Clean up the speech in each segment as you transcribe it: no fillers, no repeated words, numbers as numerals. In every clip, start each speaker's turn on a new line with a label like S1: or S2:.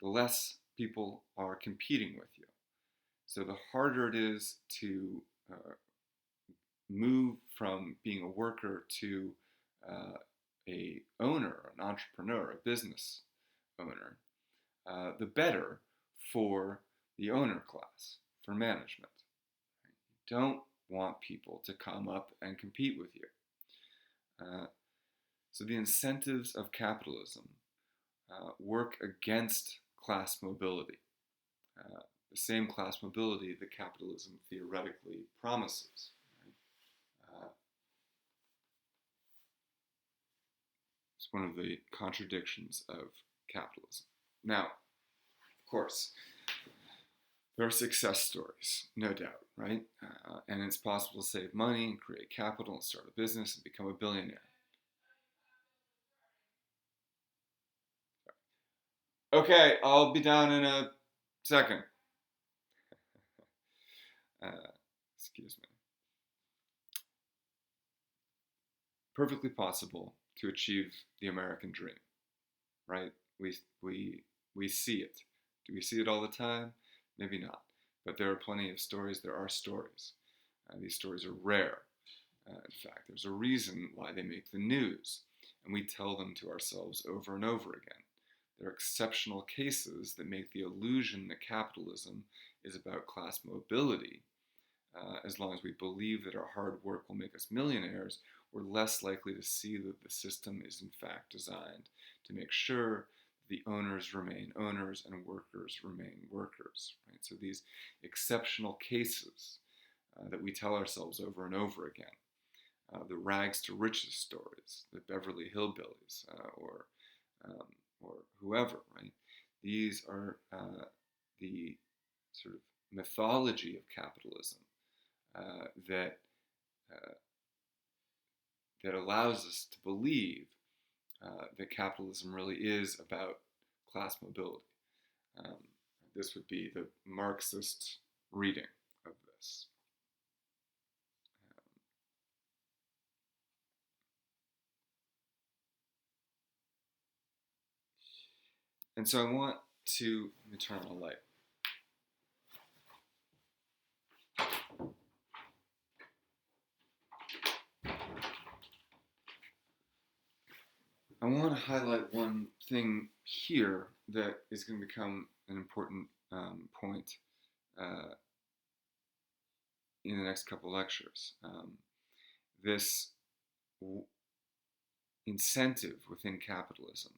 S1: the less people are competing with you. So the harder it is to move from being a worker to a owner, an entrepreneur, a business owner, the better for the owner class, for management. You don't want people to come up and compete with you. So the incentives of capitalism work against class mobility, the same class mobility that capitalism theoretically promises. It's one of the contradictions of capitalism. Now, of course, there are success stories, no doubt, right? And it's possible to save money and create capital and start a business and become a billionaire. Okay, I'll be down in a second. Excuse me. Perfectly possible to achieve the American dream, right? We see it. Do we see it all the time? Maybe not. But there are plenty of stories. There are stories. These stories are rare. In fact, there's a reason why they make the news, and we tell them to ourselves over and over again. There are exceptional cases that make the illusion that capitalism is about class mobility. As long as we believe that our hard work will make us millionaires, we're less likely to see that the system is in fact designed to make sure the owners remain owners and workers remain workers. Right? So these exceptional cases that we tell ourselves over and over again, the rags to riches stories, the Beverly Hillbillies, or whoever, right? These are the sort of mythology of capitalism that that allows us to believe that capitalism really is about class mobility. Um, this would be the Marxist reading of this. And so I want to, let me turn on the light. I want to highlight one thing here that is going to become an important point in the next couple lectures. This incentive within capitalism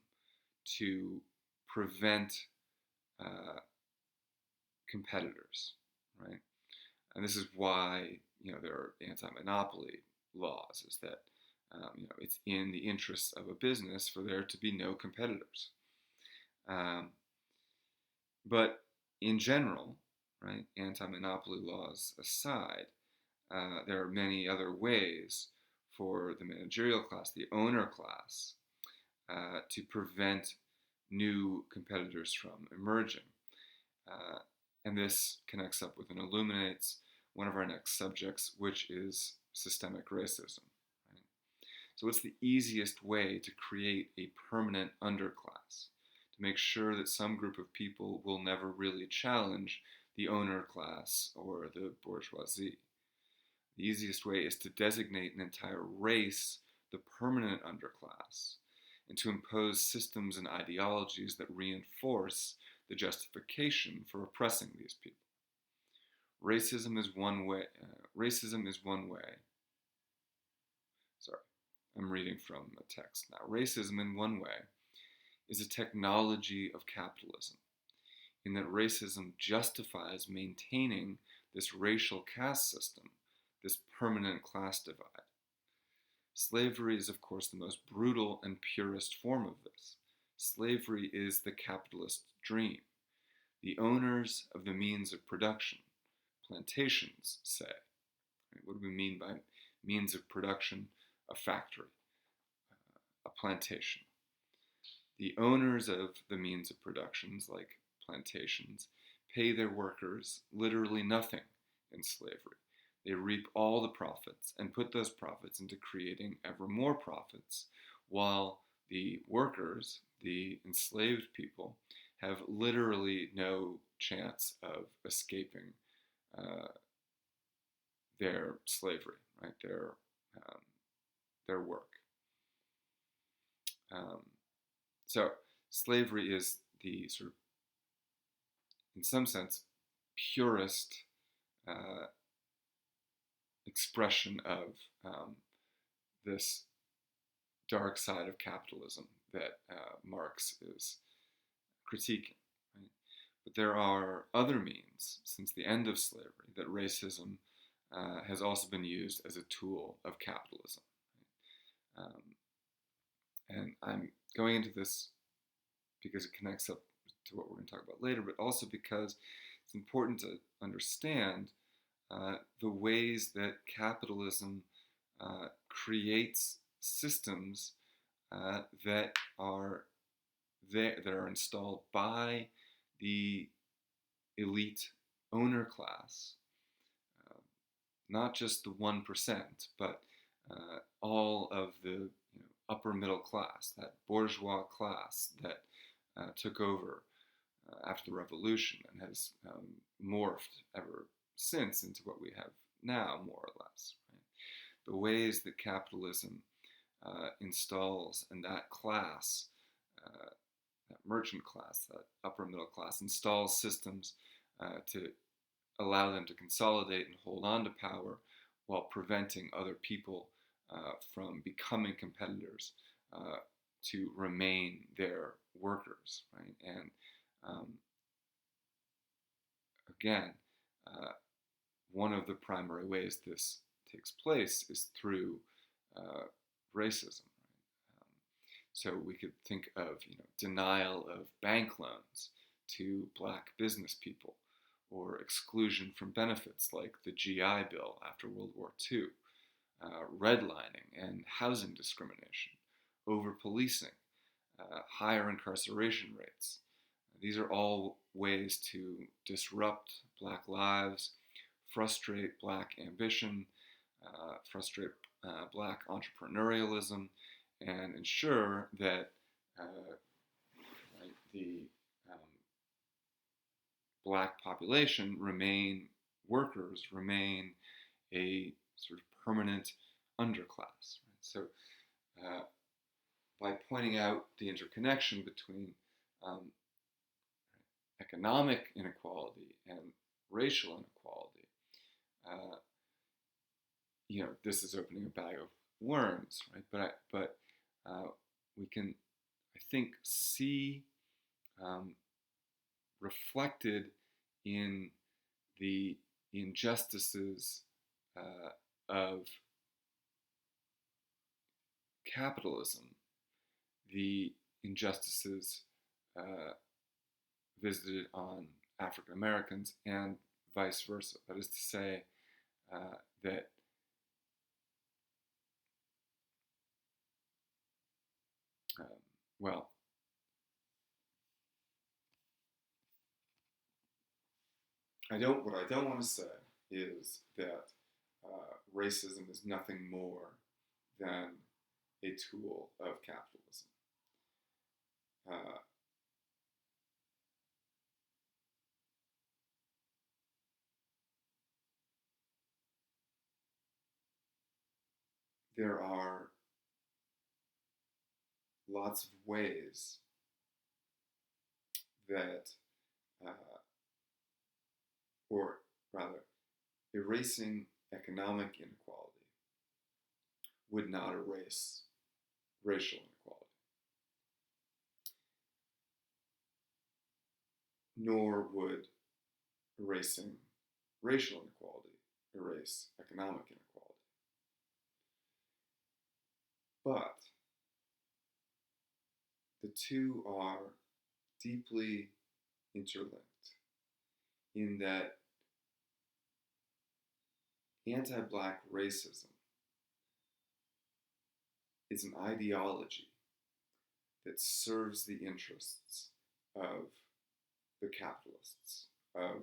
S1: to prevent competitors, right? And this is why there are anti-monopoly laws. Is that it's in the interests of a business for there to be no competitors. But in general, right, anti-monopoly laws aside, there are many other ways for the managerial class, the owner class, to prevent new competitors from emerging. And this connects up with and illuminates one of our next subjects, which is systemic racism. Right? So what's the easiest way to create a permanent underclass? To make sure that some group of people will never really challenge the owner class or the bourgeoisie. The easiest way is to designate an entire race the permanent underclass, and to impose systems and ideologies that reinforce the justification for oppressing these people. Racism is one way. Sorry, I'm reading from a text now. Racism, in one way, is a technology of capitalism, in that racism justifies maintaining this racial caste system, this permanent class divide. Slavery is, of course, the most brutal and purest form of this. Slavery is the capitalist dream. The owners of the means of production, plantations, say. What do we mean by means of production? A factory, a plantation. The owners of the means of productions, like plantations, pay their workers literally nothing in slavery. They reap all the profits and put those profits into creating ever more profits, while the workers, the enslaved people, have literally no chance of escaping uh, their slavery, right? Um, their work. Um, so slavery is the sort of, in some sense, purest uh, expression of this dark side of capitalism that Marx is critiquing. Right? But there are other means since the end of slavery that racism has also been used as a tool of capitalism. Right? And I'm going into this because it connects up to what we're going to talk about later, but also because it's important to understand the ways that capitalism creates systems that are that are installed by the elite owner class, uh, not just the 1%, but all of the upper middle class, that bourgeois class that took over after the revolution and has morphed ever since into what we have now, more or less. Right? The ways that capitalism installs and that class, that merchant class, that upper middle class, installs systems to allow them to consolidate and hold on to power while preventing other people from becoming competitors to remain their workers, right? And um, again, uh, one of the primary ways this takes place is through uh, racism. Right? So we could think of denial of bank loans to black business people, or exclusion from benefits like the GI Bill after World War II, redlining and housing discrimination, over policing, higher incarceration rates. These are all ways to disrupt black lives, frustrate black ambition, frustrate black entrepreneurialism, and ensure that right, the black population remain workers, remain a sort of permanent underclass. Right? So, uh, by pointing out the interconnection between um, economic inequality and racial inequality, uh, this is opening a bag of worms, right? But we can, I think, see reflected in the injustices of capitalism, the injustices visited on African Americans, and vice versa. That is to say, that well, what I don't want to say is that racism is nothing more than a tool of capitalism. Uh, there are lots of ways that, or rather, erasing economic inequality would not erase racial inequality, nor would erasing racial inequality erase economic inequality. But the two are deeply interlinked in that anti-black racism is an ideology that serves the interests of the capitalists, of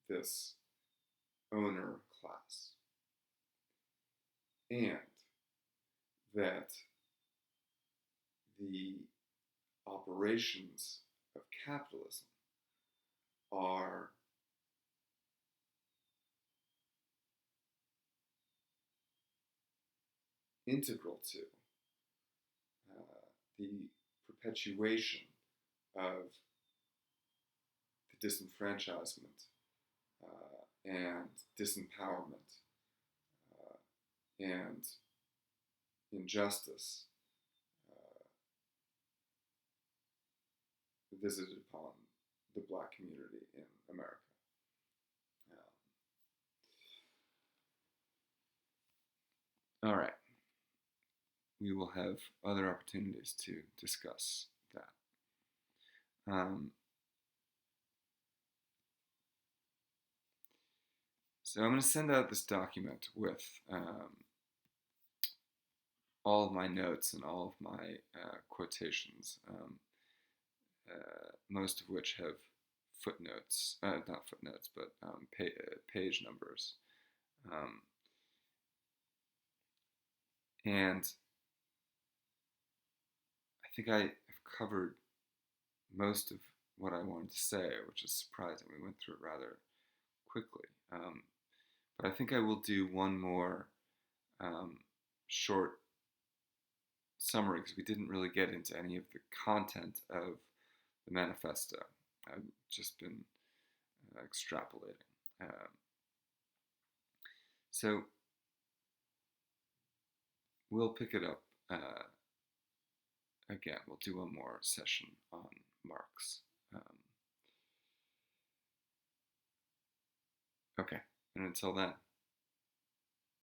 S1: this owner class, and that the operations of capitalism are integral to the perpetuation of the disenfranchisement and disempowerment and injustice visited upon the Black community in America. All right. We will have other opportunities to discuss that. So I'm going to send out this document with all of my notes and all of my quotations, most of which have footnotes, not footnotes, but page numbers. And I think I have covered most of what I wanted to say, which is surprising. We went through it rather quickly. But I think I will do one more short summary, because we didn't really get into any of the content of the manifesto. I've just been extrapolating. So we'll pick it up again. We'll do one more session on Marx. Okay, and until then.